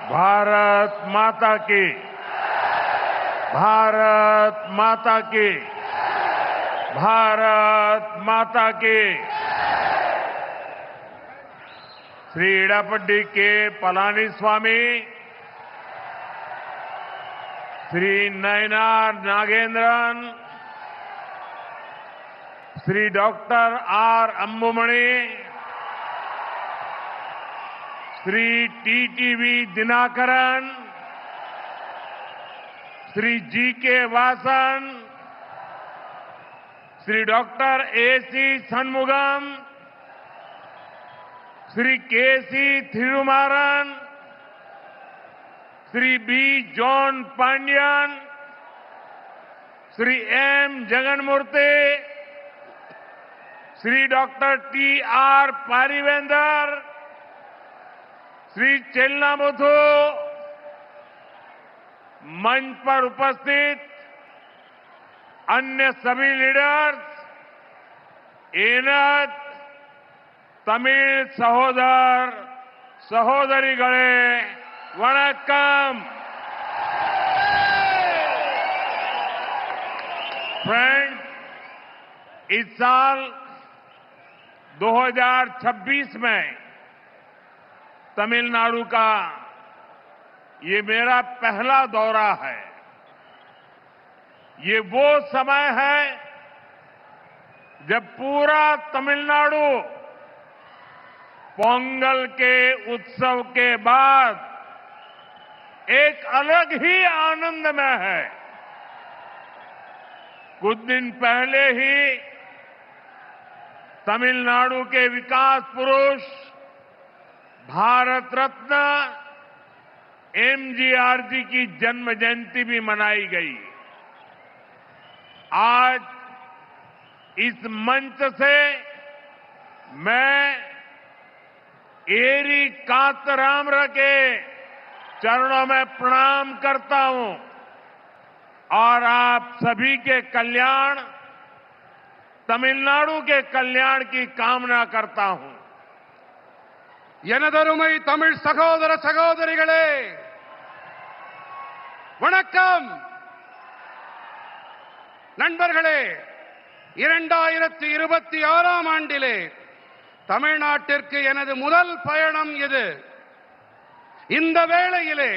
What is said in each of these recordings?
भारत माता की, भारत माता की, भारत माता की। Shri Edappadi K Palaniswami, Shri Nainar Nagendran, Shri doctor R Anbumani, Shri TTV Dinakaran, Shri GK. Vasan, Shri doctor AC. Shanmugam, Shri KC. Thirumaran, Shri B. John Pandian, Shri M. Jaganmoorthy, Shri doctor TR. Paarivendhar, Shri Chellamuthu, मंच पर उपस्थित अन्य सभी लीडर्स, एनत तमिल सहोदर सहोदरीगळे वणक्कम। फ्रेंड्स, इस साल 2026 में तमिलनाडु का ये मेरा पहला दौरा है। ये वो समय है जब पूरा तमिलनाडु पोंगल के उत्सव के बाद एक अलग ही आनंद में है। कुछ दिन पहले ही तमिलनाडु के विकास पुरुष भारत रत्न एमजीआर जी की जन्म जयंती भी मनाई गई। आज इस मंच से मैं एरी कातरामर के चरणों में प्रणाम करता हूं और आप सभी के कल्याण, तमिलनाडु के कल्याण की कामना करता हूं। எனதருமை தமிழ் சகோதர சகோதரிகளே, வணக்கம். நண்பர்களே, 2026ஆம் ஆண்டிலே தமிழ்நாட்டிற்கு எனது முதல் பயணம் இது. இந்த வேளையிலே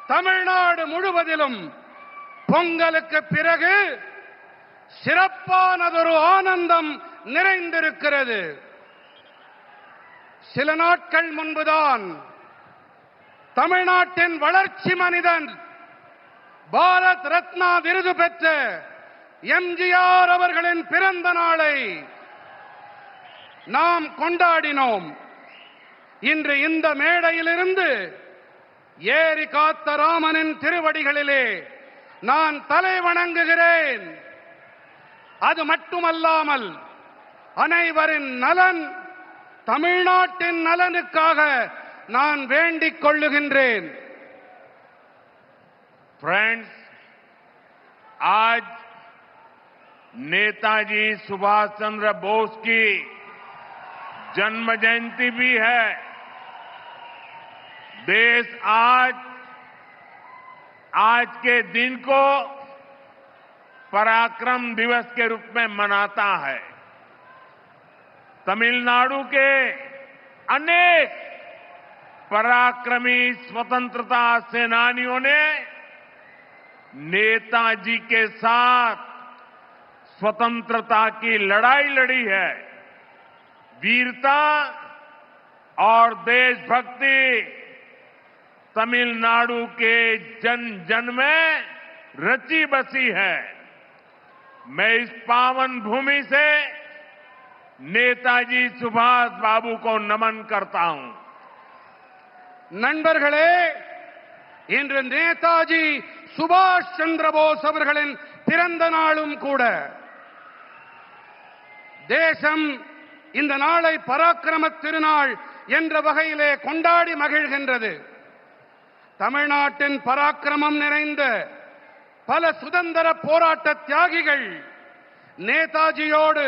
தமிழ்நாடு முழுவதிலும் பொங்கலுக்கு பிறகு சிறப்பானதொரு ஆனந்தம் நிறைந்திருக்கிறது. சில நாட்கள் முன்புதான் தமிழ்நாட்டின் வளர்ச்சி மனிதன், பாரத் ரத்னா விருது பெற்ற எம்ஜிஆர் அவர்களின் பிறந்த நாளை நாம் கொண்டாடினோம். இன்று இந்த மேடையிலிருந்து ஏரி காத்த ராமனின் திருவடிகளிலே நான் தலை வணங்குகிறேன். அது மட்டுமல்லாமல் அனைவரின் நலன், தமிழ்நாட்டின் நலனுக்காக நான் வேண்டிக் கொள்ளுகின்றேன். फ्रेंड्स, आज नेताजी सुभाष चंद्र बोस की जन्म जयंती भी है। देश आज के दिन को पराक्रम दिवस के रूप में मनाता है। तमिलनाडु के अनेक पराक्रमी स्वतंत्रता सेनानियों ने नेताजी के साथ स्वतंत्रता की लड़ाई लड़ी है। वीरता और देशभक्ति तमिलनाडु के जन जन में रची बसी है। मैं इस पावन भूमि से नेताजी सुभाष बाबू को नमन करता हूं। நண்பர்களே, இன்று நேதாஜி சுபாஷ் சந்திர போஸ் அவர்களின் பிறந்த நாளும் கூட. தேசம் இந்த நாளை பராக்கிரம திருநாள் என்ற வகையிலே கொண்டாடி மகிழ்கின்றது. தமிழ்நாட்டின் பராக்கிரமம் நிறைந்த பல சுதந்திர போராட்ட தியாகிகள் நேதாஜியோடு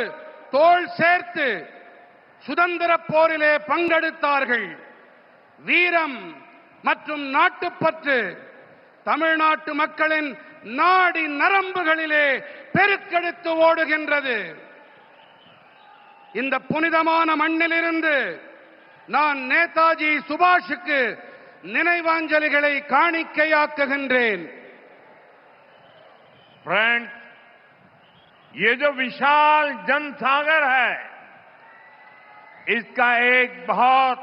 தோள் சேர்த்து சுதந்திர போரிலே பங்கெடுத்தார்கள். வீரம், மற்றும் நாட்டுப்பற்று தமிழ்நாட்டு மக்களின் நாடி நரம்புகளிலே பெருக்கெடுத்து ஓடுகின்றது. இந்த புனிதமான மண்ணிலிருந்து நான் நேதாஜி சுபாஷுக்கு நினைவாஞ்சலிகளை காணிக்கையாக்குகின்றேன். फ्रेंड्स, ये जो विशाल जनसागर है, इसका एक बहुत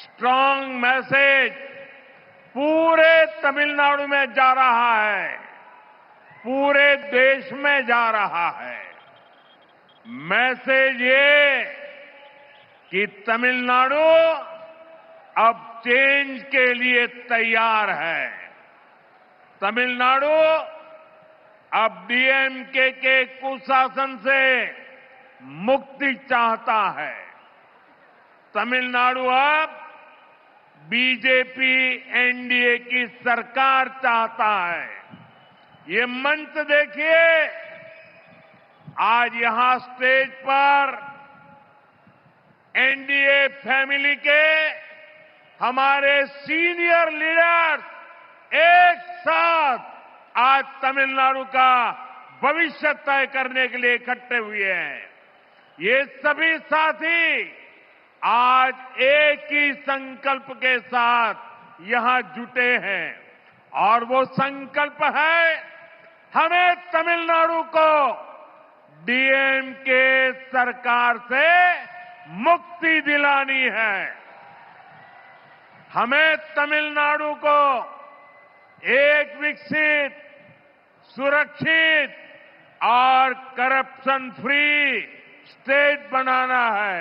स्ट्रांग मैसेज पूरे तमिलनाडु में जा रहा है, पूरे देश में जा रहा है। मैसेज ये कि तमिलनाडु अब चेंज के लिए तैयार है। तमिलनाडु अब डीएमके के कुशासन से मुक्ति चाहता है। तमिलनाडु अब बीजेपी एनडीए की सरकार चाहता है। ये मंच देखिए, आज यहां स्टेज पर एनडीए फैमिली के हमारे सीनियर लीडर्स एक साथ आज तमिलनाडु का भविष्य तय करने के लिए इकट्ठे हुए हैं। ये सभी साथी आज एक ही संकल्प के साथ यहां जुटे हैं और वो संकल्प है, हमें तमिलनाडु को डीएमके सरकार से मुक्ति दिलानी है। हमें तमिलनाडु को एक विकसित, सुरक्षित और करप्शन फ्री स्टेट बनाना है।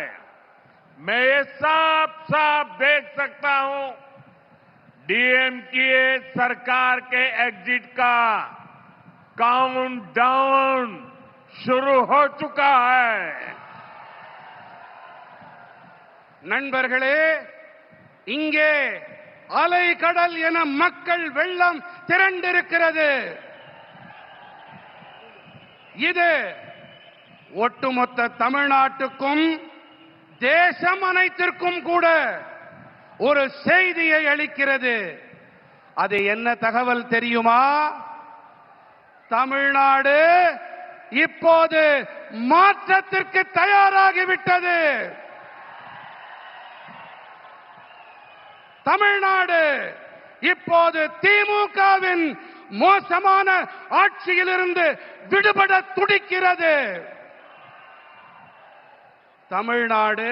मैं ये साफ साफ देख सकता हूं, डीएमके सरकार के एग्जिट का काउंटडाउन शुरू हो चुका है। நண்பர்களே, இங்கே அலை கடல் என மக்கள் வெள்ளம் திரண்டிருக்கிறது. இது ஒட்டுமொத்த தமிழ்நாட்டுக்கும் தேசம் அனைத்திற்கும் கூட ஒரு செய்தியை அளிக்கிறது. அது என்ன தகவல் தெரியுமா? தமிழ்நாடு இப்போது மாற்றத்திற்கு தயாராகிவிட்டது. தமிழ்நாடு இப்போது திமுகவின் மோசமான ஆட்சியிலிருந்து விடுபட துடிக்கிறது. தமிழ்நாடு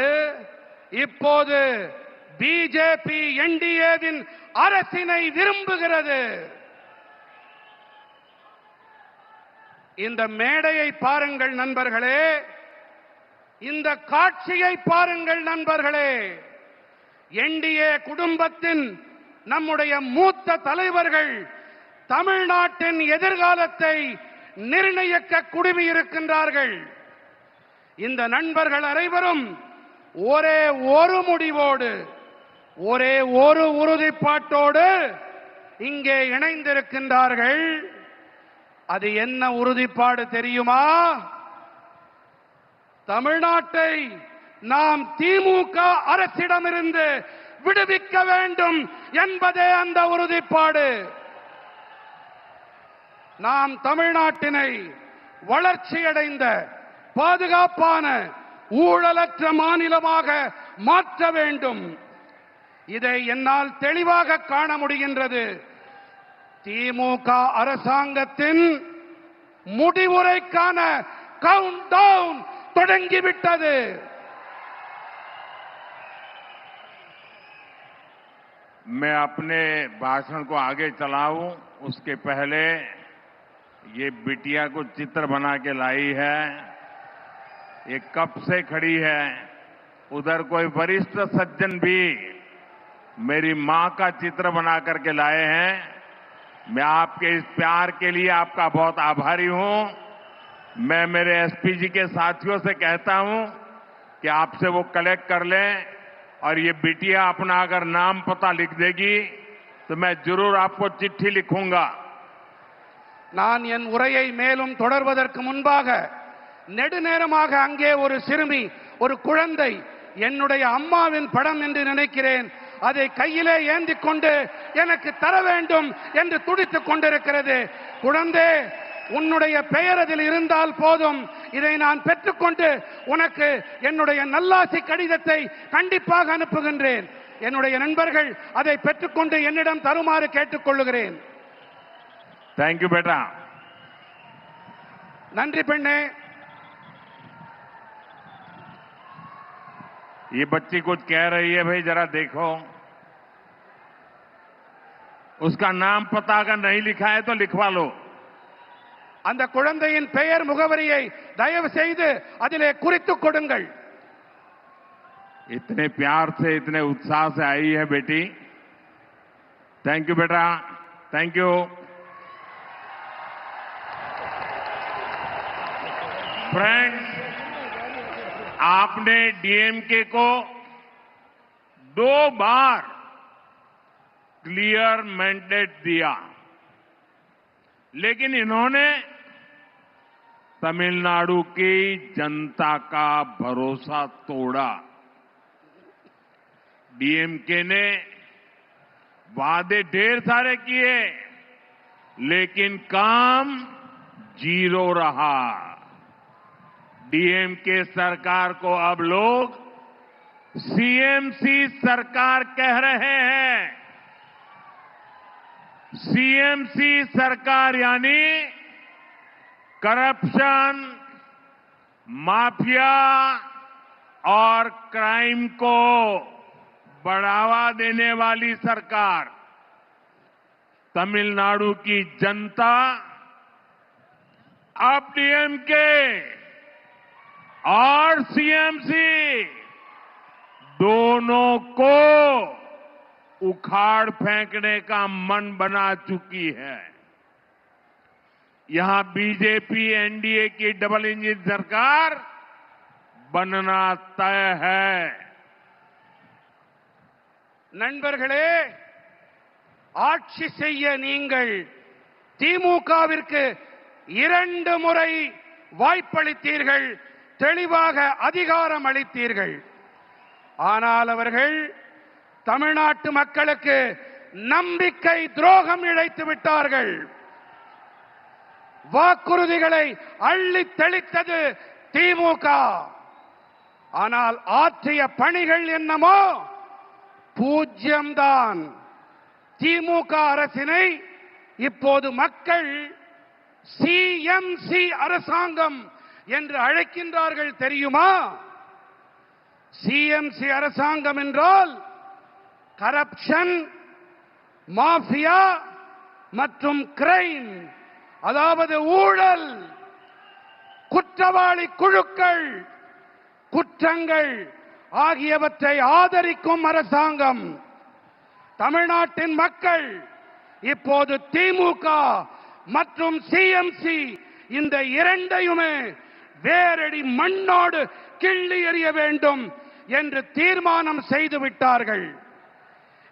இப்போது பிஜேபி என்டிஏவின் அரசினை விரும்புகிறது. இந்த மேடையை பாருங்கள் நண்பர்களே, இந்த காட்சியை பாருங்கள் நண்பர்களே. என்டிஏ குடும்பத்தின் நம்முடைய மூத்த தலைவர்கள் தமிழ்நாட்டின் எதிர்காலத்தை நிர்ணயிக்க குழுமியிருக்கின்றார்கள். இந்த நண்பர்கள் அனைவரும் ஒரே ஒரு முடிவோடு, ஒரே ஒரு உறுதிப்பாட்டோடு இங்கே இணைந்திருக்கின்றார்கள். அது என்ன உறுதிப்பாடு தெரியுமா? தமிழ்நாட்டை நாம் திமுக அரசிடமிருந்து விடுவிக்க வேண்டும் என்பதே அந்த உறுதிப்பாடு. நாம் தமிழ்நாட்டினை வளர்ச்சியடைந்த, பாதுகாப்பான, ஊழலற்ற மாநிலமாக மாற்ற வேண்டும். இதை என்னால் தெளிவாக காண முடிகின்றது. திமுக அரசாங்கத்தின் முடிவுரைக்கான கவுண்ட் டவுன் தொடங்கிவிட்டது. मैं अपने भाषण को आगे चलाऊं उसके पहले ये बिटिया को चित्र बना के लाई है। ये कब से खड़ी है। उधर कोई वरिष्ठ सज्जन भी मेरी मां का चित्र बना करके लाए हैं। मैं आपके इस प्यार के लिए आपका बहुत आभारी हूं। मैं मेरे एसपीजी के साथियों से कहता हूं कि आपसे वो कलेक्ट कर लें और ये बिटिया अपना अगर नाम पता लिख देगी तो मैं जरूर आपको चिट्ठी लिखूंगा। நான் என் உரையை மேலும் தொடர்வதற்கு முன்பாக நெடுநேரமாக அங்கே ஒரு சிறுமி, ஒரு குழந்தை, என்னுடைய அம்மாவின் படம் என்று நினைக்கிறேன், அதை கையிலே ஏந்திக் கொண்டு எனக்கு தர வேண்டும் என்று துடித்துக் கொண்டிருக்கிறது. குழந்தை, உன்னுடைய பெயர் அதில் இருந்தால் போதும், இதை நான் பெற்றுக்கொண்டு உனக்கு என்னுடைய நல்லாசி கடிதத்தை கண்டிப்பாக அனுப்புகின்றேன். என்னுடைய நண்பர்கள் அதை பெற்றுக்கொண்டு என்னிடம் தருமாறு கேட்டுக்கொள்ளுகிறேன். தேங்க்யூ बेटा. நன்றி பெண்ணே. ये बच्ची कुछ कह रही है, भाई जरा देखो. उसका नाम पता अगर नहीं लिखा है तो लिखवा लो. அந்த குழந்தையின் பெயர் முகவரியை தயவு செய்து அதிலே குறித்துக் கொடுங்கள். इतने प्यार से, इतने उत्साह से आई है बेटी. थैंक यू बेटा, थैंक यू. फ्रेंड्स, आपने डीएमके को 2 बार क्लियर मैंडेट दिया, लेकिन इन्होंने तमिलनाडु की जनता का भरोसा तोड़ा. डीएमके ने वादे ढेर सारे किए, लेकिन काम 0 रहा. डीएमके सरकार को अब लोग सीएमसी सरकार कह रहे हैं. सीएमसी सरकार यानी करप्शन, माफिया और क्राइम को बढ़ावा देने वाली सरकार. तमिलनाडु की जनता अब डीएमके और सीएमसी दोनों को उखाड़ फेंकने का मन बना चुकी है. यहां बीजेपी एनडीए की डबल इंजन सरकार बनना तय है. நண்பர்களே, ஆட்சி செய்ய நீங்கள் திமுகவிற்கு 2 முறை வாய்ப்பளித்தீர்கள், தெளிவாக அதிகாரம் அளித்தீர்கள். ஆனால் அவர்கள் தமிழ்நாட்டு மக்களுக்கு நம்பிக்கை துரோகம் இழைத்து விட்டார்கள். வாக்குறுதிகளை அள்ளி தெளித்தது திமுக. ஆனால் ஆற்றிய பணிகள் என்னமோ பூஜ்யம்தான். திமுக அரசினை இப்போது மக்கள் சிஎம்சி அரசாங்கம் என்று அழைக்கின்றார்கள், தெரியுமா? சிஎம்சி அரசாங்கம் என்றால் கரப்ஷன், மாஃபியா மற்றும் கிரைம், அதாவது ஊழல், குற்றவாளி குழுக்கள், குற்றங்கள் ஆகியவற்றை ஆதரிக்கும் அரசாங்கம். தமிழ்நாட்டின் மக்கள் இப்போது திமுக மற்றும் சிஎம்சி இந்த இரண்டையுமே வேரடி மண்ணோடு கிள்ளி எறிய வேண்டும் என்று தீர்மானம் செய்து விட்டார்கள்.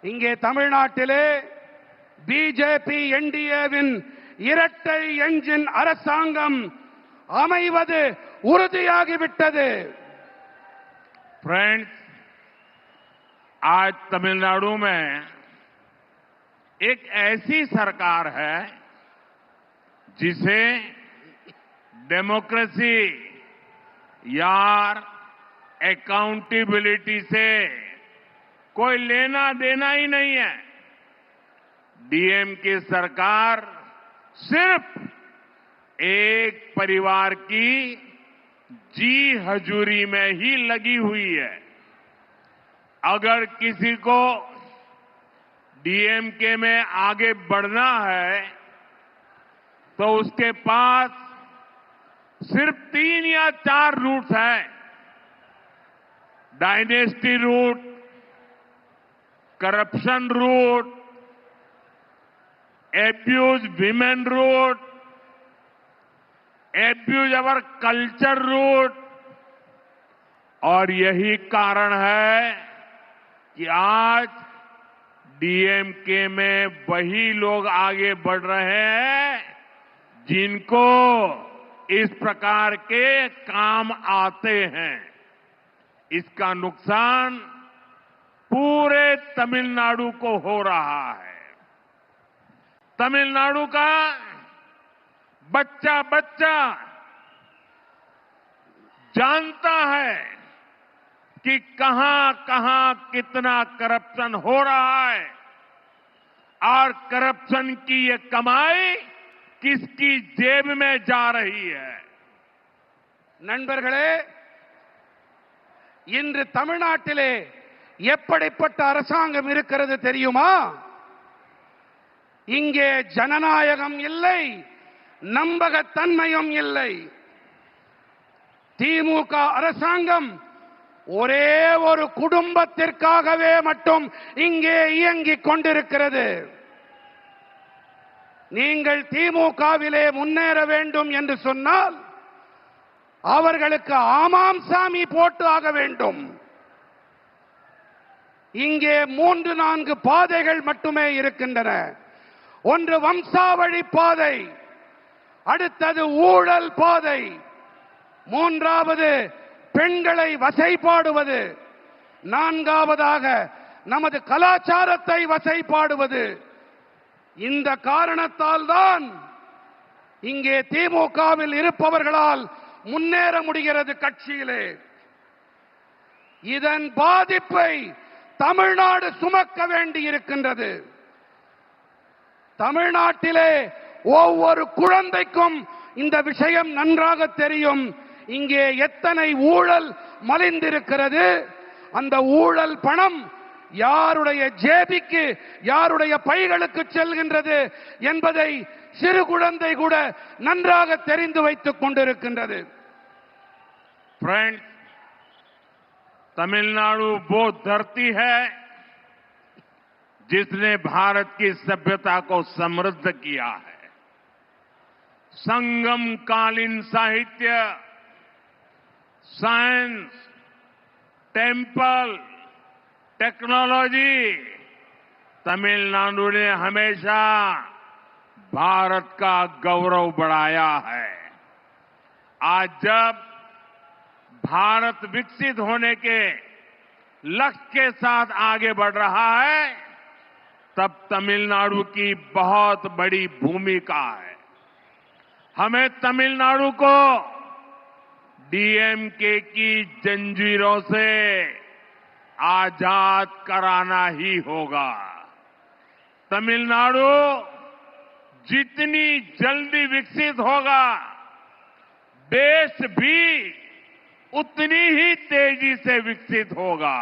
இங்கே தமிழ்நாட்டிலே பிஜேபி என்டிஏவின் இரட்டை என்ஜின் அரசாங்கம் அமைவது உறுதியாகிவிட்டது. फ्रेंड्स, आज तमिलनाडु में एक ऐसी सरकार है जिसे डेमोक्रेसी यार अकाउंटेबिलिटी से कोई लेना देना ही नहीं है. डीएमके सरकार सिर्फ एक परिवार की जी हजूरी में ही लगी हुई है. अगर किसी को डीएमके में आगे बढ़ना है तो उसके पास सिर्फ 3 या 4 रूट्स हैं. Dynasty route, corruption route, abuse women route, abuse our culture route. और यही कारण है कि आज डीएमके में वही लोग आगे बढ़ रहे हैं जिनको इस प्रकार के काम आते हैं. इसका नुकसान पूरे तमिलनाडु को हो रहा है। तमिलनाडु का बच्चा बच्चा जानता है कि कहां कहां कितना करप्शन हो रहा है और करप्शन की ये कमाई किसकी जेब में जा रही है। நண்பர்களே, இன்று தமிழ்நாட்டிலே எப்படிப்பட்ட அரசாங்கம் இருக்கிறது தெரியுமா? இங்கே ஜனநாயகம் இல்லை, நம்பகத்தன்மையும் இல்லை. திமுக அரசாங்கம் ஒரே ஒரு குடும்பத்திற்காகவே மட்டும் இங்கே இயங்கிக் கொண்டிருக்கிறது. நீங்கள் திமுகவிலே முன்னேற வேண்டும் என்று சொன்னால் அவர்களுக்கு ஆமாம் சாமி போட்டு ஆக வேண்டும். இங்கே 3-4 பாதைகள் மட்டுமே இருக்கின்றன. ஒன்று வம்சாவழி பாதை, அடுத்தது ஊழல் பாதை, மூன்றாவது பெண்களை வசைபாடுவது, நான்காவதாக நமது கலாச்சாரத்தை வசைபாடுவது. இந்த காரணத்தால் தான் இங்கே திமுகவில் இருப்பவர்களால் முன்னேற முடிகிறது கட்சியிலே. இதன் பாதிப்பை தமிழ்நாடு சுமக்க வேண்டியிருக்கின்றது. தமிழ்நாட்டிலே ஒவ்வொரு குழந்தைக்கும் இந்த விஷயம் நன்றாக தெரியும். இங்கே எத்தனை ஊழல் மலிந்திருக்கிறது, அந்த ஊழல் பணம் யாருடைய ஜேபிக்கு, யாருடைய பைகளுக்கு செல்கின்றது என்பதை சிறு குழந்தை கூட நன்றாக தெரிந்து வைத்துக் கொண்டிருக்கின்றது. फ्रेंड्स, तमिलनाडु वो धरती है जिसने भारत की सभ्यता को समृद्ध किया है। संगम कालीन साहित्य, साइंस, टेम्पल, टेक्नोलॉजी, तमिलनाडु ने हमेशा भारत का गौरव बढ़ाया है। आज जब भारत विकसित होने के लक्ष्य के साथ आगे बढ़ रहा है, तब तमिलनाडु की बहुत बड़ी भूमिका है। हमें तमिलनाडु को डीएमके की जंजीरों से आजाद कराना ही होगा। तमिलनाडु जितनी जल्दी विकसित होगा, देश भी उतनी ही तेजी से विकसित होगा।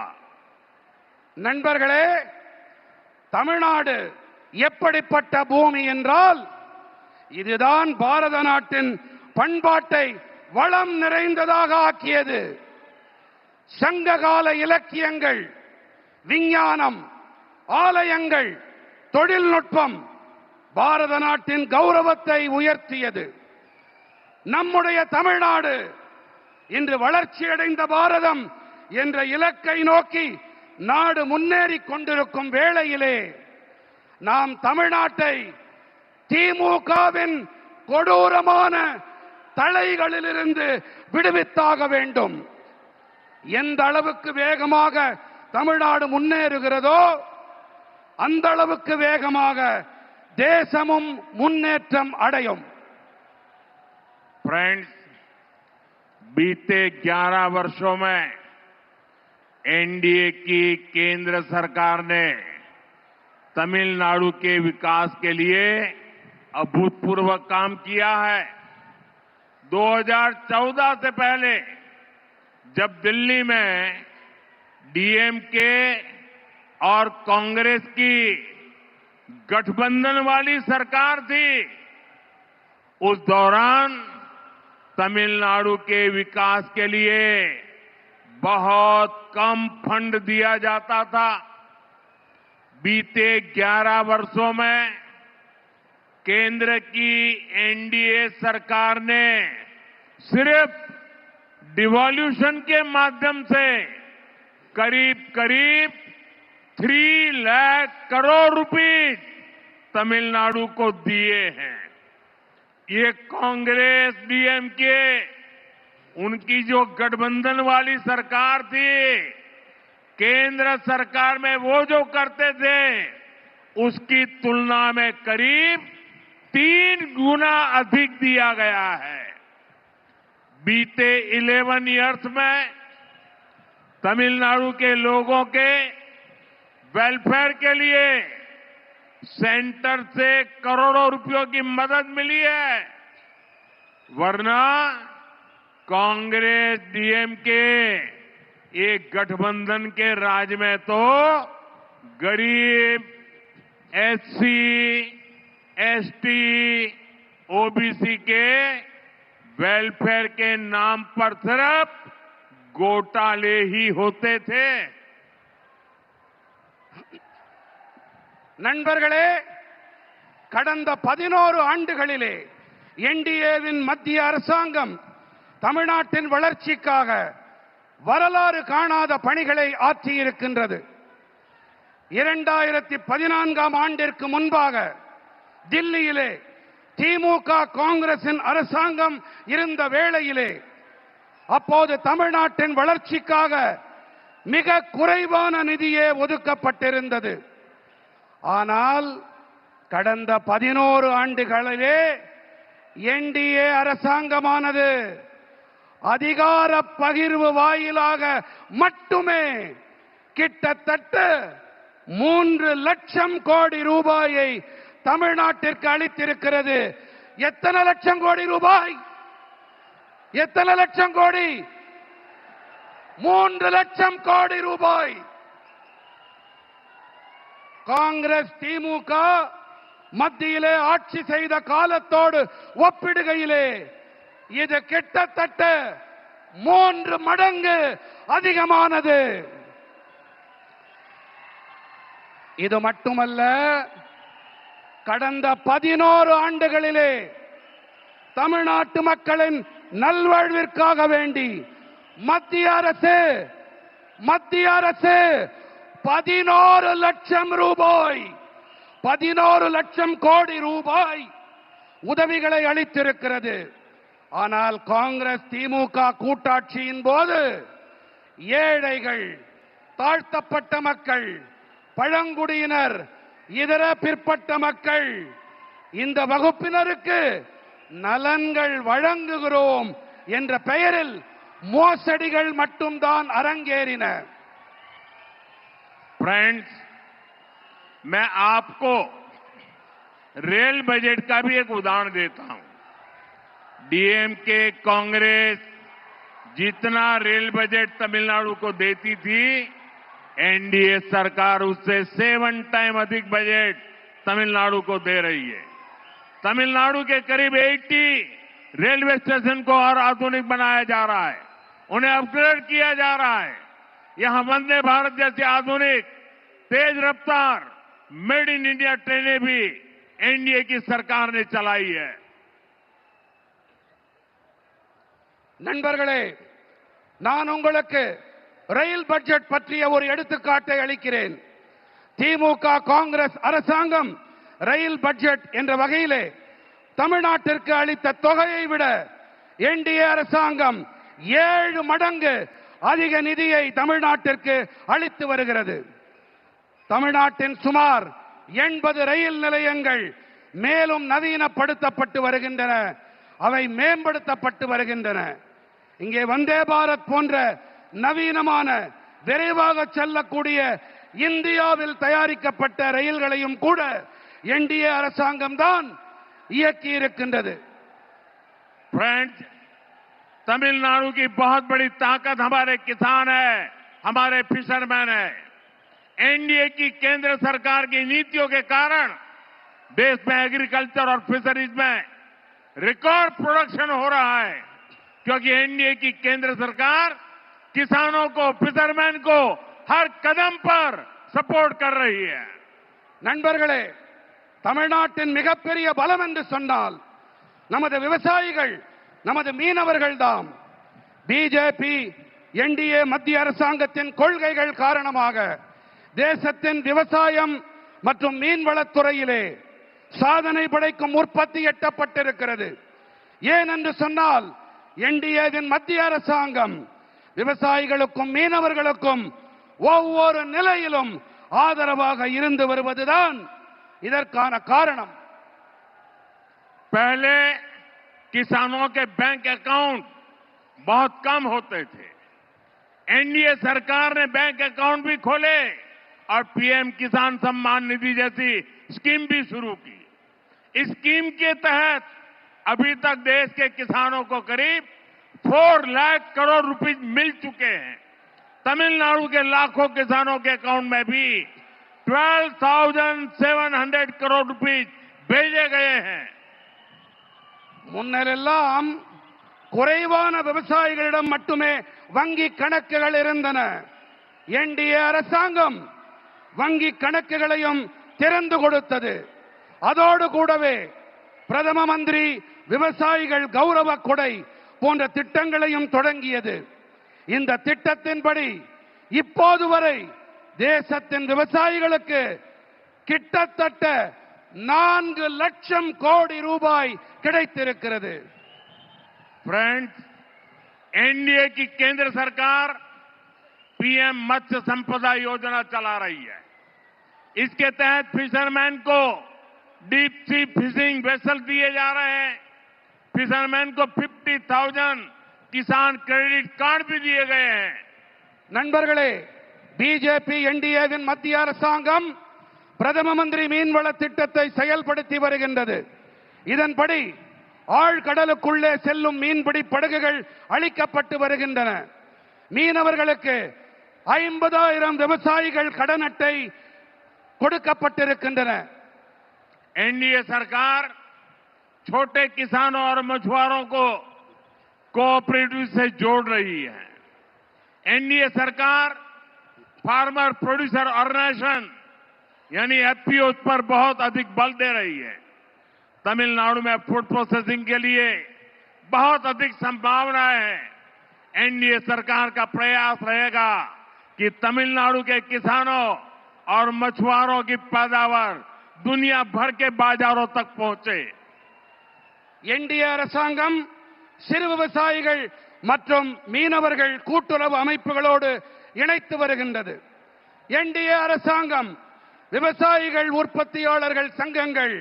நண்பர்களே, தமிழ்நாடு எப்படிப்பட்ட பூமி என்றால், இதுதான் பாரத நாட்டின் பண்பாட்டை வளம் நிறைந்ததாக ஆக்கியது. சங்ககால இலக்கியங்கள், விஞ்ஞானம், ஆலயங்கள், தொழில்நுட்பம் பாரத நாட்டின் கௌரவத்தை உயர்த்தியது. நம்முடைய தமிழ்நாடு இன்று வளர்ச்சியடைந்த பாரதம் என்ற இலக்கை நோக்கி நாடு முன்னேறிக் கொண்டிருக்கும் வேளையிலே நாம் தமிழ்நாட்டை திமுகவின் கொடூரமான தலைகளிலிருந்து விடுவித்தாக வேண்டும். எந்த அளவுக்கு வேகமாக தமிழ்நாடு முன்னேறுகிறதோ அந்த அளவுக்கு வேகமாக தேசமும் முன்னேற்றம் அடையும். फ्रेंड्स, बीते 11 वर्षों में एनडीए की केंद्र सरकार ने तमिलनाडु के विकास के लिए अभूतपूर्व काम किया है। 2014 से पहले जब दिल्ली में डीएमके और कांग्रेस की गठबंधन वाली सरकार थी, उस दौरान तमिलनाडु के विकास के लिए बहुत कम फंड दिया जाता था। बीते 11 वर्षों में केंद्र की एनडीए सरकार ने सिर्फ डिवॉल्यूशन के माध्यम से करीब करीब 3 लाख करोड़ रुपए तमिलनाडु को दिए हैं। ये कांग्रेस डीएमके उनकी जो गठबंधन वाली सरकार थी, केंद्र सरकार में वो जो करते थे उसकी तुलना में करीब 3 गुना अधिक दिया गया है। बीते 11 इयर्स में तमिलनाडु के लोगों के वेलफेयर के लिए सेंटर से करोड़ों रुपयों की मदद मिली है, वरना कांग्रेस डीएमके एक गठबंधन के राज में तो गरीब, एससी, एसटी, ओबीसी के वेलफेयर के नाम पर सिर्फ घोटाले ही होते थे। நண்பர்களே, கடந்த 11 ஆண்டுகளிலே என்டிஏவின் மத்திய அரசாங்கம் தமிழ்நாட்டின் வளர்ச்சிக்காக வரலாறு காணாத பணிகளை ஆற்றியிருக்கின்றது. 2014ஆம் ஆண்டிற்கு முன்பாக தில்லியிலே திமுக காங்கிரசின் அரசாங்கம் இருந்த வேளையிலே அப்போது தமிழ்நாட்டின் வளர்ச்சிக்காக மிக குறைவான நிதியே ஒதுக்கப்பட்டிருந்தது. ஆனால் கடந்த 11 ஆண்டுகளிலே என்டிஏ அரசாங்கமானது அதிகார பகிர்வு வாயிலாக மட்டுமே கிட்டத்தட்ட 3 லட்சம் கோடி ரூபாயை தமிழ்நாட்டிற்கு அளித்திருக்கிறது. எத்தனை லட்சம் கோடி ரூபாய்? எத்தனை லட்சம் கோடி? 3 லட்சம் கோடி ரூபாய். காங்கிரஸ் திமுக மத்தியிலே ஆட்சி செய்த காலத்தோடு ஒப்பிடுகையிலே இது கிட்டத்தட்ட 3 மடங்கு அதிகமானது. இது மட்டுமல்ல, கடந்த 11 ஆண்டுகளிலே தமிழ்நாட்டு மக்களின் நல்வாழ்விற்காக வேண்டி மத்திய அரசு 11 லட்சம் ரூபாய் 11 லட்சம் கோடி ரூபாய் உதவிகளை அளித்திருக்கிறது. ஆனால் காங்கிரஸ் திமுக கூட்டாட்சியின் போது ஏழைகள், தாழ்த்தப்பட்ட மக்கள், பழங்குடியினர், இதர பிற்பட்ட மக்கள், இந்த வகுப்பினருக்கு நலன்கள் வழங்குகிறோம் என்ற பெயரில் மோசடிகள் மட்டும்தான் அரங்கேறின. फ्रेंड्स, मैं आपको रेल बजट का भी एक उदाहरण देता हूं। डीएमके कांग्रेस जितना रेल बजट तमिलनाडु को देती थी, एनडीए सरकार उससे 7 टाइम अधिक बजट तमिलनाडु को दे रही है। तमिलनाडु के करीब 80 रेलवे स्टेशन को और आधुनिक बनाया जा रहा है, उन्हें अपग्रेड किया जा रहा है। यहां वंदे भारत जैसी आधुनिक तेज रफ्तार मेड इन इंडिया ट्रेनें भी एनडीए की सरकार ने चलाई है। நண்பர்களே, நான் உங்களுக்கு ரயில் பட்ஜெட் பற்றிய ஒரு எடுத்துக்காட்டை அளிக்கிறேன். திமுக காங்கிரஸ் அரசாங்கம் ரயில் பட்ஜெட் என்ற வகையிலே தமிழ்நாட்டிற்கு அளித்த தொகையை விட என்டிஏ அரசாங்கம் 7 மடங்கு அதிக நிதியை தமிழ்நாட்டிற்கு அளித்து வருகிறது. தமிழ்நாட்டின் சுமார் 80 ரயில் நிலையங்கள் மேலும் நவீனப்படுத்தப்பட்டு வருகின்றன, அவை மேம்படுத்தப்பட்டு வருகின்றன. இங்கே வந்தே பாரத் போன்ற நவீனமான விரைவாக செல்லக்கூடிய இந்தியாவில் தயாரிக்கப்பட்ட ரயில்களையும் கூட என்டிஏ அரசாங்கம் தான் இயக்கி இருக்கின்றது. फ्रेंड्स, तमिलनाडु की बहुत बड़ी ताकत हमारे किसान है, हमारे फिशरमैन है। एनडीए की केंद्र सरकार की नीतियों के कारण देश में एग्रीकल्चर और फिशरीज में रिकॉर्ड प्रोडक्शन हो रहा है, क्योंकि एनडीए की केंद्र सरकार किसानों को, फिशरमैन को हर कदम पर सपोर्ट कर रही है. நண்பர்களே, தமிழ்நாட்டின் மிகப்பெரிய பலம் என்று சொன்னால் நமது விவசாயிகள், நமது மீனவர்கள் தான். பிஜேபி என்டிஏ மத்திய அரசாங்கத்தின் கொள்கைகள் காரணமாக தேசத்தின் விவசாயம் மற்றும் மீன்வளத்துறையிலே சாதனை படைக்கும் உற்பத்தி எட்டப்பட்டிருக்கிறது. ஏன் என்று சொன்னால் என்டிஏவின் மத்திய அரசாங்கம் விவசாயிகளுக்கும் மீனவர்களுக்கும் ஒவ்வொரு நிலையிலும் ஆதரவாக இருந்து வருவதுதான் இதற்கான காரணம். पहले किसानों के बैंक अकाउंट बहुत कम होते थे। एनडीए सरकार ने बैंक अकाउंट भी खोले और पीएम किसान सम्मान निधि जैसी स्कीम भी शुरू की। इस स्कीम के तहत अभी तक देश के किसानों को करीब 4 लाख करोड़ रुपए मिल चुके हैं। तमिलनाडु के लाखों किसानों के अकाउंट में भी 12,700 करोड़ रुपए भेजे गए हैं। முன்னெல்லாம் குறைவான விவசாயிகளிடம் மட்டுமே வங்கி கணக்குகள் இருந்தன. என்டிஏ அரசாங்கம் வங்கி கணக்குகளையும் திறந்து கொடுத்தது. அதோடு கூடவே பிரதம மந்திரி விவசாயிகள் கௌரவ கொடை போன்ற திட்டங்களையும் தொடங்கியது. இந்த திட்டத்தின்படி இப்போது வரை தேசத்தின் விவசாயிகளுக்கு கிட்டத்தட்ட 4 லட்சம் கோடி ரூபாய் கிடைத்திருக்கிறது. फ्रेंड्स, एनडीए की केंद्र सरकार पीएम मत्स्य संपदा योजना चला रही है। इसके तहत फिशरमैन को डीप सी फिशिंग वेसल दिए जा रहे हैं। फिशरमैन को 50,000 किसान क्रेडिट कार्ड भी दिए गए हैं। நண்பர்களே, பிஜேபி என்டிஏவின் மத்திய அரசாங்கம் பிரதம மந்திரி மீன்வள திட்டத்தை செயல்படுத்தி வருகின்றது. இதன்படி ஆழ்கடலுக்குள்ளே செல்லும் மீன்பிடி படகுகள் அளிக்கப்பட்டு வருகின்றன. மீனவர்களுக்கு 50,000 விவசாயிகள் கடன் அட்டை கொடுக்கப்பட்டிருக்கின்றன. एनडीए सरकार छोटे किसानों और मछुआरों को कोऑपरेटिव से जोड़ रही है। एनडीए सरकार फार्मर प्रोड्यूसर ऑर्गेनाइजेशन यानी एफपीओ पर बहुत अधिक बल दे रही है। तमिलनाडु में फूड प्रोसेसिंग के लिए बहुत अधिक संभावनाएं हैं। एनडीए सरकार का प्रयास रहेगा कि तमिलनाडु के किसानों और मछुआरों की पैदावार दुनिया भर के बाजारों तक पहुंचे। என்டிஏ அரசாங்கம் சிறு விவசாயிகள் மற்றும் மீனவர்கள் கூட்டுறவு அமைப்புகளோடு இணைத்து வருகின்றது. என்டிஏ அரசாங்கம் விவசாயிகள் உற்பத்தியாளர்கள் சங்கங்கள்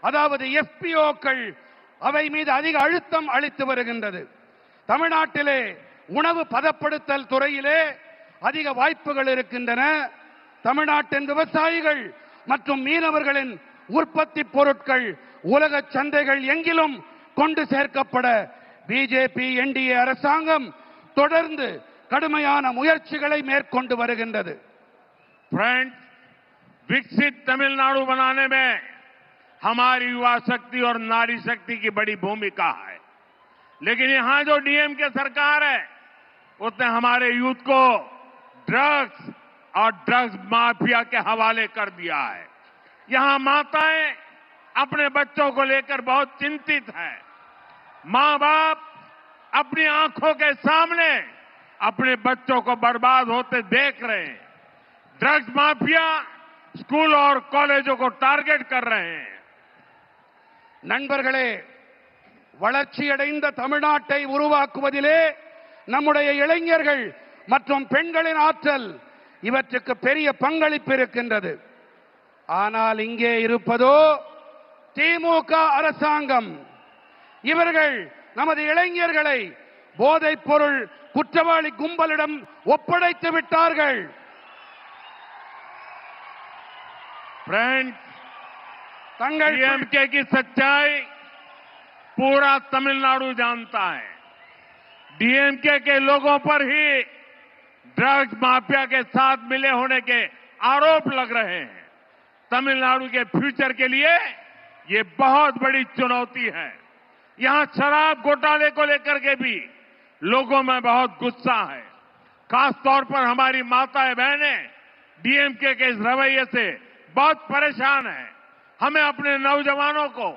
அதாவது எஃபிஓக்கள் அவை மீது அதிக அழுத்தம் அளித்து வருகின்றது. தமிழ்நாட்டிலே உணவு பதப்படுத்தல் துறையிலே அதிக வாய்ப்புகள் இருக்கின்றன. தமிழ்நாட்டின் விவசாயிகள் மற்றும் மீனவர்களின் உற்பத்தி பொருட்கள் உலக சந்தைகள் எங்கிலும் கொண்டு சேர்க்கப்பட பிஜேபி என்டிஏ அரசாங்கம் தொடர்ந்து கடுமையான முயற்சிகளை மேற்கொண்டு வருகின்றது. फ्रेंड्स, विकसित तमिलनाडु बनाने में हमारी युवा शक्ति और नारी शक्ति की बड़ी भूमिका है। लेकिन यहां जो डीएमके सरकार है उसने हमारे यूथ को ड्रग्स और ड्रग्स माफिया के हवाले कर दिया है। यहां माताएं अपने बच्चों को लेकर बहुत चिंतित हैं। मां बाप अपनी आंखों के सामने अपने बच्चों को बर्बाद होते देख रहे हैं। ड्रग्स माफिया स्कूल और कॉलेजों को टारगेट कर रहे हैं। நண்பர்களே, வளர்ச்சியடைந்த தமிழ்நாட்டை உருவாக்குவதிலே நம்முடைய இளைஞர்கள் மற்றும் பெண்களின் ஆற்றல் இவற்றுக்கு பெரிய பங்களிப்பு இருக்கின்றது. ஆனால் இங்கே இருப்பதோ திமுக அரசாங்கம். இவர்கள் நமது இளைஞர்களை போதைப் பொருள் குற்றவாளி கும்பலிடம் ஒப்படைத்து விட்டார்கள். फ्रेंड्स, डीएमके की सच्चाई पूरा तमिलनाडु जानता है। डीएमके के लोगों पर ही ड्रग्स माफिया के साथ मिले होने के आरोप लग रहे हैं। तमिलनाडु के फ्यूचर के लिए ये बहुत बड़ी चुनौती है। यहां शराब घोटाले को लेकर के भी लोगों में बहुत गुस्सा है। खासतौर पर हमारी माताएं बहनें डीएमके के इस रवैये से बहुत परेशान हैं। हमें अपने नौजवानों को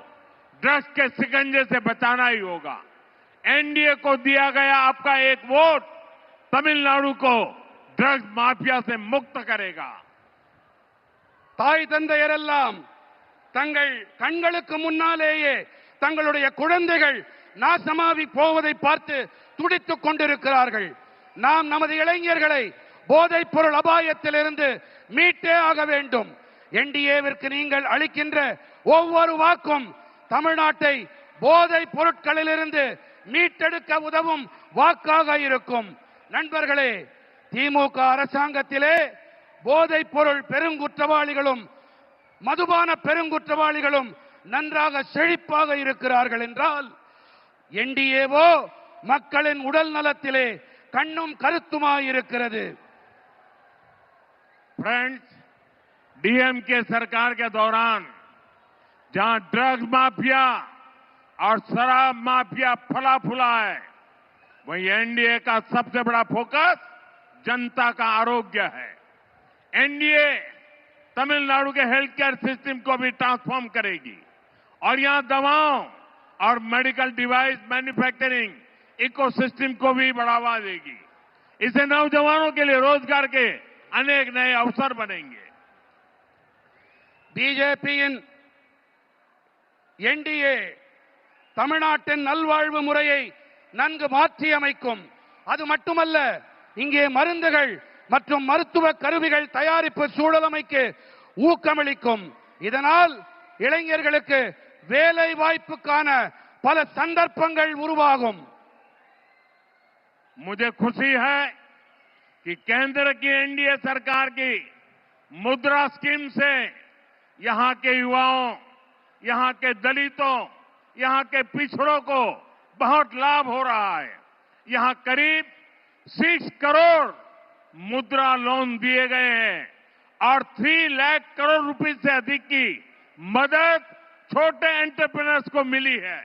ड्रग्स के शिकंजे से बचाना ही होगा। एनडीए को दिया गया आपका एक वोट तमिलनाडु को ड्रग्स माफिया से मुक्त करेगा। தாய் தந்தையரெல்லாம் தங்கள் கண்களுக்கு முன்னாலேயே தங்களுடைய குழந்தைகள் நாசமாகி போவதை பார்த்து துடித்துக் கொண்டிருக்கிறார்கள். நாம் நமது இளைஞர்களை போதைப் பொருள் அபாயத்திலிருந்து மீட்டே ஆக வேண்டும். என்டிஏவிற்கு நீங்கள் அளிக்கின்ற ஒவ்வொரு வாக்கும் தமிழ்நாட்டை போதைப் பொருட்களிலிருந்து மீட்டெடுக்க உதவும் வாக்காக இருக்கும். நண்பர்களே, திமுக அரசாங்கத்திலே போதைப் பொருள் பெருங்குற்றவாளிகளும் மதுபான பெருங்குற்றவாளிகளும் நன்றாக செழிப்பாக இருக்கிறார்கள் என்றால், என்டிஏவோ மக்களின் உடல் நலத்திலே கண்ணும் கருத்துமாய் இருக்கிறது. फ्रेंड्स, डीएमके सरकार के दौरान जहां ड्रग्स माफिया और शराब माफिया फला फूला है, वहीं एनडीए का सबसे बड़ा फोकस जनता का आरोग्य है। एनडीए तमिलनाडु के हेल्थ केयर सिस्टम को भी ट्रांसफॉर्म करेगी और यहां दवाओं और मेडिकल डिवाइस मैन्युफैक्चरिंग इकोसिस्टम को भी बढ़ावा देगी। इससे नौजवानों के लिए रोजगार के अनेक नए अवसर बनेंगे। பிஜேபியின் என்டிஏ தமிழ்நாட்டின் நல்வாழ்வு முறையை நன்கு மாற்றி அமைக்கும். அது மட்டுமல்ல, இங்கே மருந்துகள் மற்றும் மருத்துவ கருவிகள் தயாரிப்பு சூழலமைக்கு ஊக்கமளிக்கும். இதனால் இளைஞர்களுக்கு வேலை வாய்ப்புக்கான பல சந்தர்ப்பங்கள் உருவாகும். मुझे खुशी है कि केंद्र की एनडीए सरकार की मुद्रा स्कीम से यहां के युवाओं, यहां के दलितों, यहां के पिछड़ों को बहुत लाभ हो रहा है। यहां करीब 6 करोड़ मुद्रा लोन दिए गए हैं और 3 लाख करोड़ रुपए से अधिक की मदद छोटे एंटरप्रेन्योर्स को मिली है।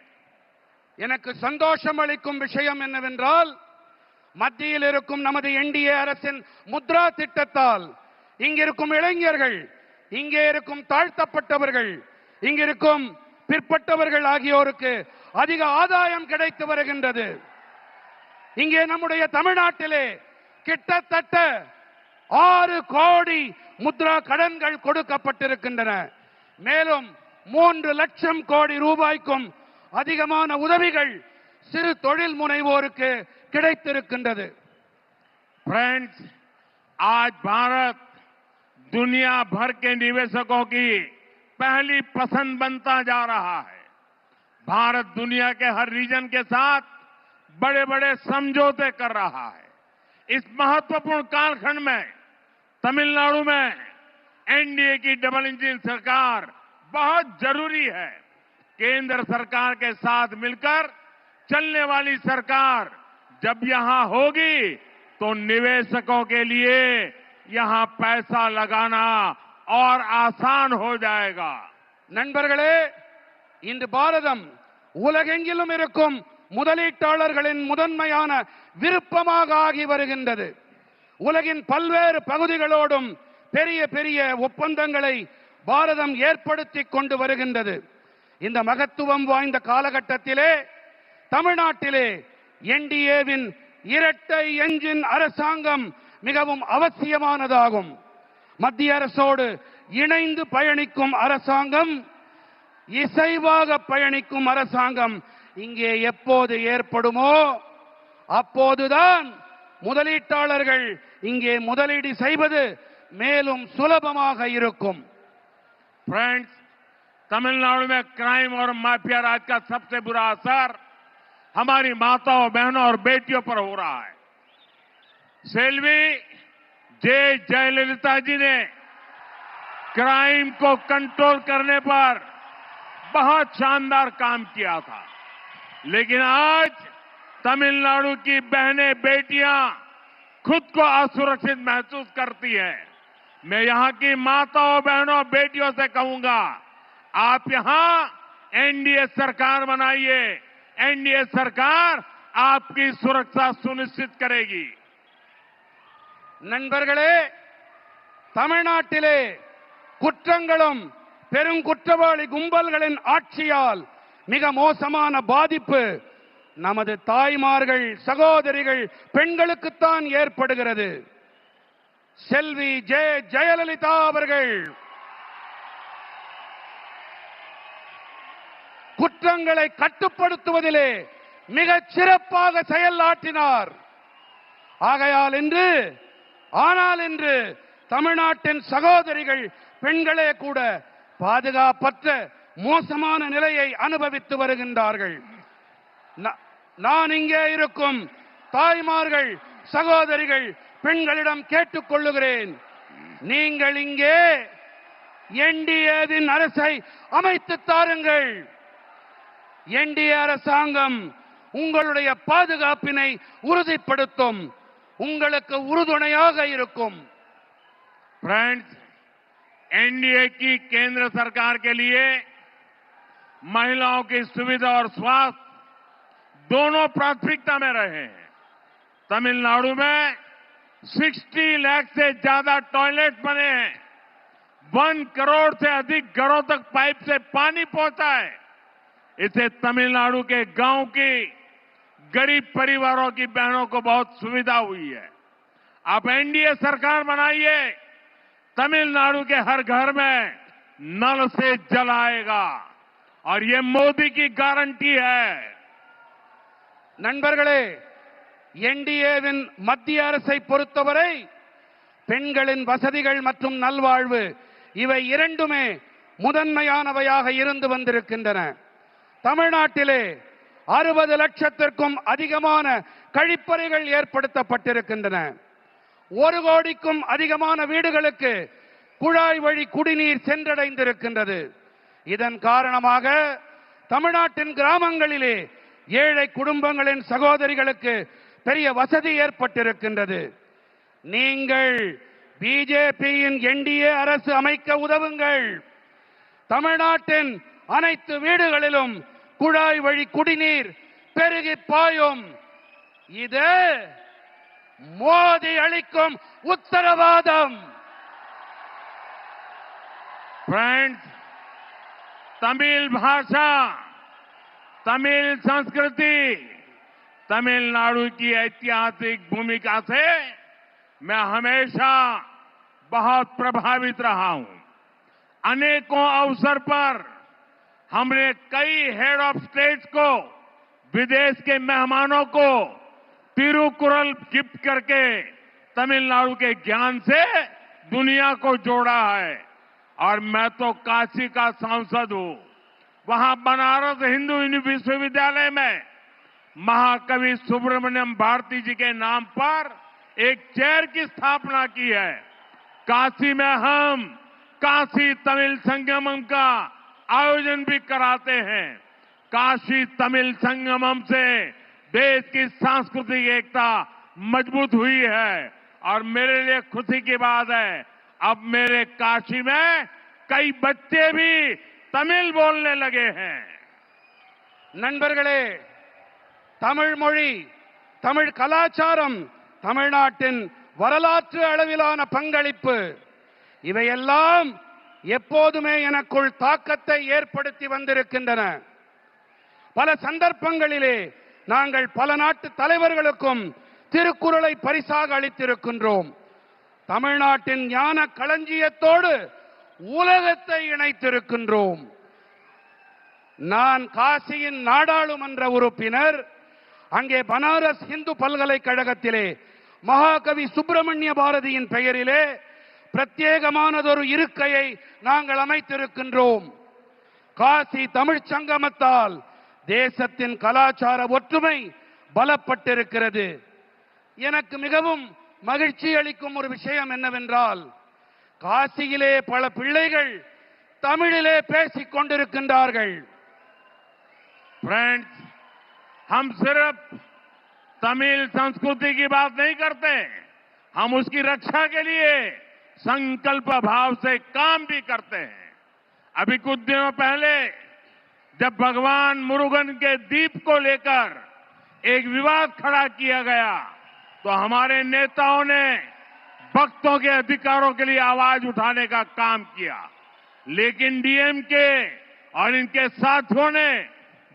எனக்கு சந்தோஷம் அளிக்கும் விஷயம் என்னவென்றால், மத்தியில் இருக்கும் நமது என்டிஏ அரசின் முத்ரா திட்டத்தால் இங்கிருக்கும் இளைஞர்கள், இங்கே இருக்கும் தாழ்த்தப்பட்டவர்கள், இங்கிருக்கும் பிற்பட்டவர்கள் ஆகியோருக்கு அதிக ஆதாயம் கிடைத்து வருகின்றது. இங்கே நம்முடைய தமிழ்நாட்டிலே கிட்டத்தட்ட 6 கோடி முத்ரா கடன்கள் கொடுக்கப்பட்டிருக்கின்றன. மேலும் 3 லட்சம் கோடி ரூபாய்க்கும் அதிகமான உதவிகள் சிறு தொழில் முனைவோருக்கு கிடைத்திருக்கின்றது. फ्रेंड्स, आज भारत दुनिया भर के निवेशकों की पहली पसंद बनता जा रहा है। भारत दुनिया के हर रीजन के साथ बड़े बड़े समझौते कर रहा है। इस महत्वपूर्ण कालखंड में तमिलनाडु में एनडीए की डबल इंजन सरकार बहुत जरूरी है। केंद्र सरकार के साथ मिलकर चलने वाली सरकार जब यहां होगी तो निवेशकों के लिए यहां पैसा लगाना और आसान हो जाएगा। நண்பர்களே, இன்று பாரதம் உலகெங்கிலும் இருக்கும் முதலீட்டாளர்களின் முதன்மையான விருப்பமாக ஆகி வருகின்றது. உலகின் பல்வேறு பகுதிகளோடும் பெரிய பெரிய ஒப்பந்தங்களை பாரதம் ஏற்படுத்திக் கொண்டு வருகின்றது. இந்த மகத்துவம் வாய்ந்த காலகட்டத்திலே தமிழ்நாட்டிலே என்டிஏவின் இரட்டை என்ஜின் அரசாங்கம் மிகவும் அவசியமானதாகும். மத்திய அரசோடு இணைந்து பயணிக்கும் அரசாங்கம், இசைவாக பயணிக்கும் அரசாங்கம் இங்கே எப்போது ஏற்படுமோ அப்போதுதான் முதலீட்டாளர்கள் இங்கே முதலீடு செய்வது மேலும் சுலபமாக இருக்கும். फ्रेंड्स, तमिलनाडु में क्राइम और माफिया राज का सबसे बुरा असर हमारी माताओं, बहनों और बेटियों पर हो रहा है। सेल्वी जयललिता जी ने क्राइम को कंट्रोल करने पर बहुत शानदार काम किया था, लेकिन आज तमिलनाडु की बहनें, बेटियां खुद को असुरक्षित महसूस करती हैं। मैं यहां की माताओं, बहनों, बेटियों से कहूंगा, आप यहां एनडीए सरकार बनाइए। एनडीए सरकार आपकी सुरक्षा सुनिश्चित करेगी। நண்பர்களே, தமிழ்நாட்டிலே குற்றங்களும் பெருங்குற்றவாளி கும்பல்களின் ஆட்சியால் மிக மோசமான பாதிப்பு நமது தாய்மார்கள், சகோதரிகள், பெண்களுக்குத்தான் ஏற்படுகிறது. செல்வி ஜெயலலிதா அவர்கள் குற்றங்களை கட்டுப்படுத்துவதிலே மிகச் சிறப்பாக செயலாற்றினார். ஆகையால் இன்று ஆனால் இன்று தமிழ்நாட்டின் சகோதரிகள் பெண்களே கூட பாதுகாப்பற்ற மோசமான நிலையை அனுபவித்து வருகின்றார்கள். நான் இங்கே இருக்கும் தாய்மார்கள், சகோதரிகள், பெண்களிடம் கேட்டுக் கொள்ளுகிறேன், நீங்கள் இங்கே என்டிஏவின் அரசை அமைத்து தாருங்கள். என்டிஏ அரசாங்கம் உங்களுடைய பாதுகாப்பினை உறுதிப்படுத்தும், உங்களுக்கு உறுதுணையாக இருக்கும். फ्रेंड्स, एनडीए की केंद्र सरकार के लिए महिलाओं की सुविधा और स्वास्थ्य दोनों प्राथमिकता में रहे हैं। तमिलनाडु में 60 लाख से ज्यादा टॉयलेट बने हैं, 1 करोड़ से अधिक घरों तक पाइप से पानी पहुंचा है। इससे तमिलनाडु के गांव की गरीब परिवारों की बहनों को बहुत सुविधा हुई है। आप एनडीए सरकार बनाइए, तमिलनाडु के हर घर में नल से जल आएगा और ये मोदी की गारंटी है। நண்பர்களே, என்டிஏவின் மத்திய அரசை பொறுத்தவரை பெண்களின் வசதிகள் மற்றும் நல்வாழ்வு இவை இரண்டுமே முதன்மையானவையாக இருந்து வந்திருக்கின்றன. தமிழ்நாட்டிலே 60 லட்சத்திற்கும் அதிகமான கழிப்பறைகள் ஏற்படுத்தப்பட்டிருக்கின்றன. 1 கோடிக்கும் அதிகமான வீடுகளுக்கு குழாய் வழி குடிநீர் சென்றடைந்திருக்கின்றது. இதன் காரணமாக தமிழ்நாட்டின் கிராமங்களிலே ஏழை குடும்பங்களின் சகோதரிகளுக்கு பெரிய வசதி ஏற்பட்டிருக்கின்றது. நீங்கள் பிஜேபியின் என்டிஏ அரசு அமைக்க உதவுங்கள். தமிழ்நாட்டின் அனைத்து வீடுகளிலும் குழாய் வழி குடிநீர் பெருகி பாயும். இது மோடி அளிக்கும் உத்தரவாதம். फ्रेंड्स, तमिल भाषा, तमिल संस्कृति, तमिलनाडु की ऐतिहासिक भूमिका से मैं हमेशा बहुत प्रभावित रहा हूं। अनेकों अवसर पर हमने कई हेड ऑफ स्टेट्स को, विदेश के मेहमानों को तिरुकुरल गिफ्ट करके तमिलनाडु के ज्ञान से दुनिया को जोड़ा है। और मैं तो काशी का सांसद हूं। वहां बनारस हिंदू विश्वविद्यालय में महाकवि सुब्रमण्यम भारती जी के नाम पर एक चेयर की स्थापना की है। काशी में हम काशी तमिल संगमम का आयोजन भी कराते हैं। काशी तमिल संगमम से देश की सांस्कृतिक एकता मजबूत हुई है और मेरे लिए खुशी की बात है, अब मेरे काशी में कई बच्चे भी तमिल बोलने लगे हैं। நண்பர்களே, தமிழ் மொழி, தமிழ் கலாச்சாரம், தமிழ்நாட்டின் வரலாற்று அளவிலான பங்களிப்பு இவையெல்லாம் எப்போதுமே எனக்குள் தாக்கத்தை ஏற்படுத்தி வந்திருக்கின்றன. பல சந்தர்ப்பங்களிலே நாங்கள் பல நாட்டு தலைவர்களுக்கும் திருக்குறளை பரிசாக அளித்திருக்கின்றோம். தமிழ்நாட்டின் ஞான களஞ்சியத்தோடு உலகத்தை இணைத்திருக்கின்றோம். நான் காசியின் நாடாளுமன்ற உறுப்பினர். அங்கே பனாரஸ் இந்து பல்கலைக்கழகத்திலே மகாகவி சுப்பிரமணிய பாரதியின் பெயரிலே பிரத்யேகமானதொரு இருக்கையை நாங்கள் அமைத்திருக்கின்றோம். காசி தமிழ்ச் சங்கமத்தால் தேசத்தின் கலாச்சார ஒற்றுமை பலப்பட்டிருக்கிறது. எனக்கு மிகவும் மகிழ்ச்சி அளிக்கும் ஒரு விஷயம் என்னவென்றால், காசியிலே பல பிள்ளைகள் தமிழிலே பேசிக் கொண்டிருக்கின்றார்கள். फ्रेंड्स, हम सिर्फ तमिल संस्कृति की बात नहीं करते, हम उसकी रक्षा के लिए संकल्प भाव से काम भी करते हैं। अभी कुछ दिनों पहले जब भगवान मुरुगन के द्वीप को लेकर एक विवाद खड़ा किया गया तो हमारे नेताओं ने भक्तों के अधिकारों के लिए आवाज उठाने का काम किया, लेकिन डीएमके और इनके साथियों ने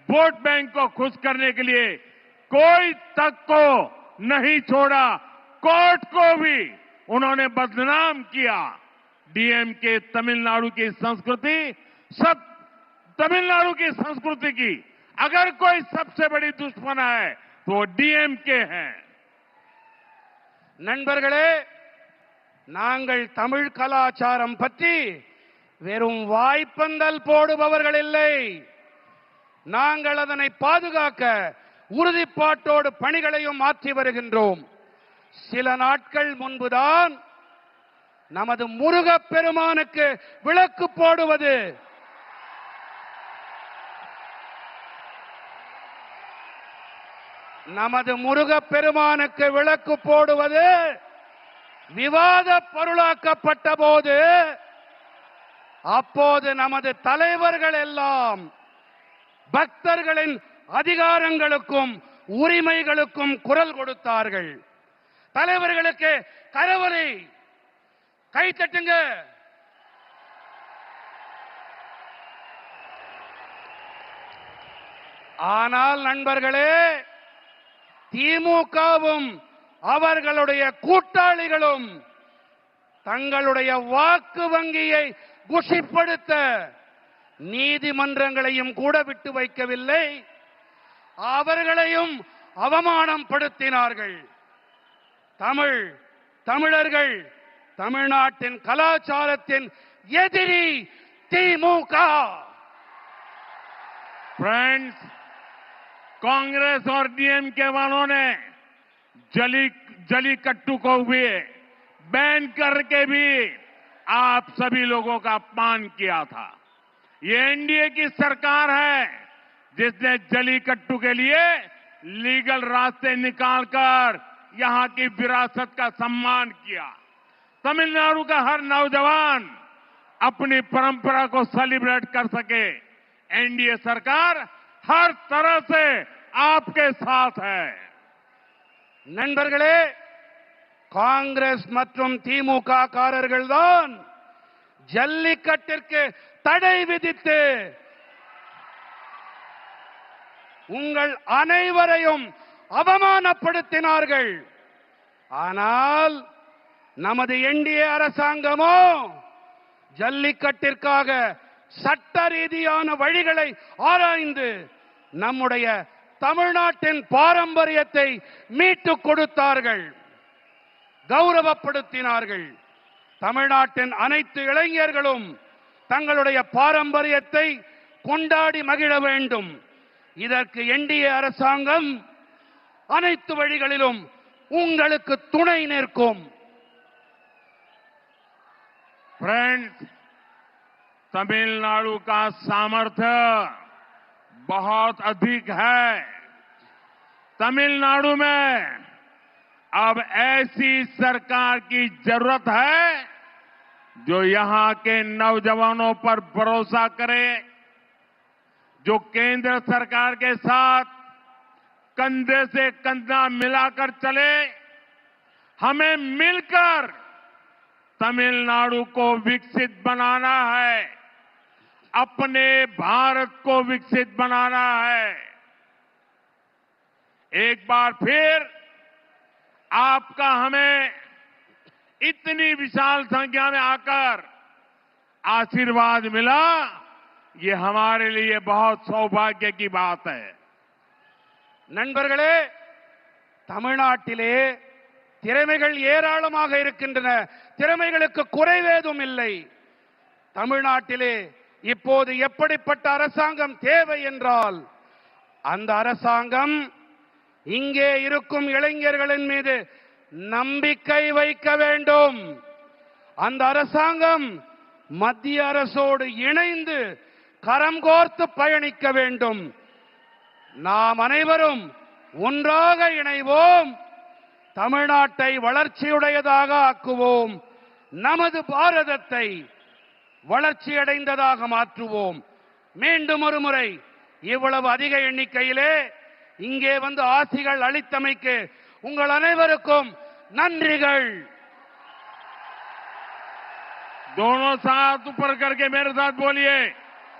वोट बैंक को खुश करने के लिए कोई तक को नहीं छोड़ा, कोर्ट को भी उन्होंने बदनाम किया। डीएमके तमिलनाडु की संस्कृति, सब तमिलनाडु की संस्कृति की अगर कोई सबसे बड़ी दुश्मन है तो वो डीएमके है। நண்பர்களே, நாங்கள் தமிழ் கலாச்சாரம் பற்றி வெறும் வாய்ப்பந்தல் போடுபவர்கள் இல்லை. நாங்கள் அதனை பாதுகாக்க உறுதிப்பாட்டோடு பணிகளையும் மாற்றி வருகின்றோம். சில நாட்கள் முன்புதான் நமது முருகப்பெருமானுக்கு விளக்கு போடுவது விவாத பொருளாக்கப்பட்ட போது அப்போது நமது தலைவர்கள் எல்லாம் பக்தர்களின் அதிகாரங்களுக்கும் உரிமைகளுக்கும் குரல் கொடுத்தார்கள். தலைவர்களுக்கு கரவொலி, கை தட்டுங்க. ஆனால் நண்பர்களே, திமுகவும் அவர்களுடைய கூட்டாளிகளும் தங்களுடைய வாக்கு வங்கியை குஷிப்படுத்த நீதிமன்றங்களையும் கூட விட்டு வைக்கவில்லை. அவர்களையும் அவமானம் படுத்தினார்கள். தமிழர்கள் தமிழ்நாட்டின் கலாச்சாரத்தின் எதிரி திமுக. फ्रेंड्स, कांग्रेस और डीएमके वालों ने जलीकट्टू को भी बैन करके भी आप सभी लोगों का अपमान किया था। ये एनडीए की सरकार है जिसने जलीकट्टू के लिए लीगल रास्ते निकालकर यहां की विरासत का सम्मान किया। तमिलनाडु का हर नौजवान अपनी परंपरा को सेलिब्रेट कर सके। एनडीए सरकार हर तरह से आपके साथ है। நண்பர்களே, காங்கிரஸ் மற்றும் திமுக காரர்கள் தான் ஜல்லிக்கட்டிற்கு தடை விதித்து உங்கள் அனைவரையும் அவமானப்படுத்தினார்கள். ஆனால் நமது என்டிஏ அரசாங்கமோ ஜல்லிக்கட்டிற்காக சட்ட ரீதியான வழிகளை ஆராய்ந்து நம்முடைய தமிழ்நாட்டின் பாரம்பரியத்தை மீட்டுக் கொடுத்தார்கள், கௌரவப்படுத்தினார்கள். தமிழ்நாட்டின் அனைத்து இளைஞர்களும் தங்களுடைய பாரம்பரியத்தை கொண்டாடி மகிழ வேண்டும். இதற்கு என்டிஏ அரசாங்கம் அனைத்து வழிகளிலும் உங்களுக்கு துணை நிற்கும். फ्रेंड्स, तमिलनाडु का सामर्थ्य बहुत अधिक है। तमिलनाडु में अब ऐसी सरकार की जरूरत है जो यहां के नौजवानों पर भरोसा करे, जो केंद्र सरकार के साथ कंधे से कंधा मिलाकर चले। हमें मिलकर तमिलनाडु को विकसित बनाना है, अपने भारत को विकसित बनाना है। एक बार फिर आपका हमें इतनी विशाल संख्या में आकर आशीर्वाद मिला, ये हमारे लिए बहुत सौभाग्य की बात है। நண்பர்களே, தமிழ்நாட்டிலே திறமைகள் ஏராளமாக இருக்கின்றன. திறமைகளுக்கு குறைவேதும் இல்லை. தமிழ்நாட்டிலே இப்போது எப்படிப்பட்ட அரசாங்கம் தேவை என்றால், அந்த அரசாங்கம் இங்கே இருக்கும் இளைஞர்களின் மீது நம்பிக்கை வைக்க வேண்டும். அந்த அரசாங்கம் மத்திய அரசோடு இணைந்து கரம் கோர்த்து பயணிக்க வேண்டும். நாம் அனைவரும் ஒன்றாக இணைவோம், தமிழ்நாட்டை வளர்ச்சியுடையதாக ஆக்குவோம், நமது பாரதத்தை வளர்ச்சியடைந்ததாக மாற்றுவோம். மீண்டும் ஒரு முறை இவ்வளவு அதிக எண்ணிக்கையிலே இங்கே வந்து ஆசிகள் அளித்தமைக்கு உங்கள் அனைவருக்கும் நன்றிகள். दोनों साथ ऊपर करके मेरे साथ बोलिए,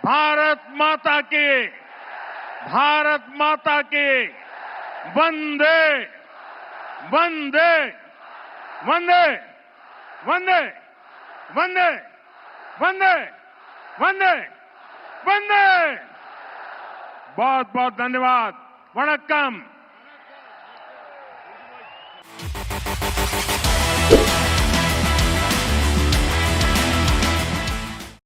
भारत माता की, भारत माता की, वंदे वंदे वंदे वंदे वंदे वंदे वंदे वंदे। बहुत बहुत धन्यवाद। वणक्कम।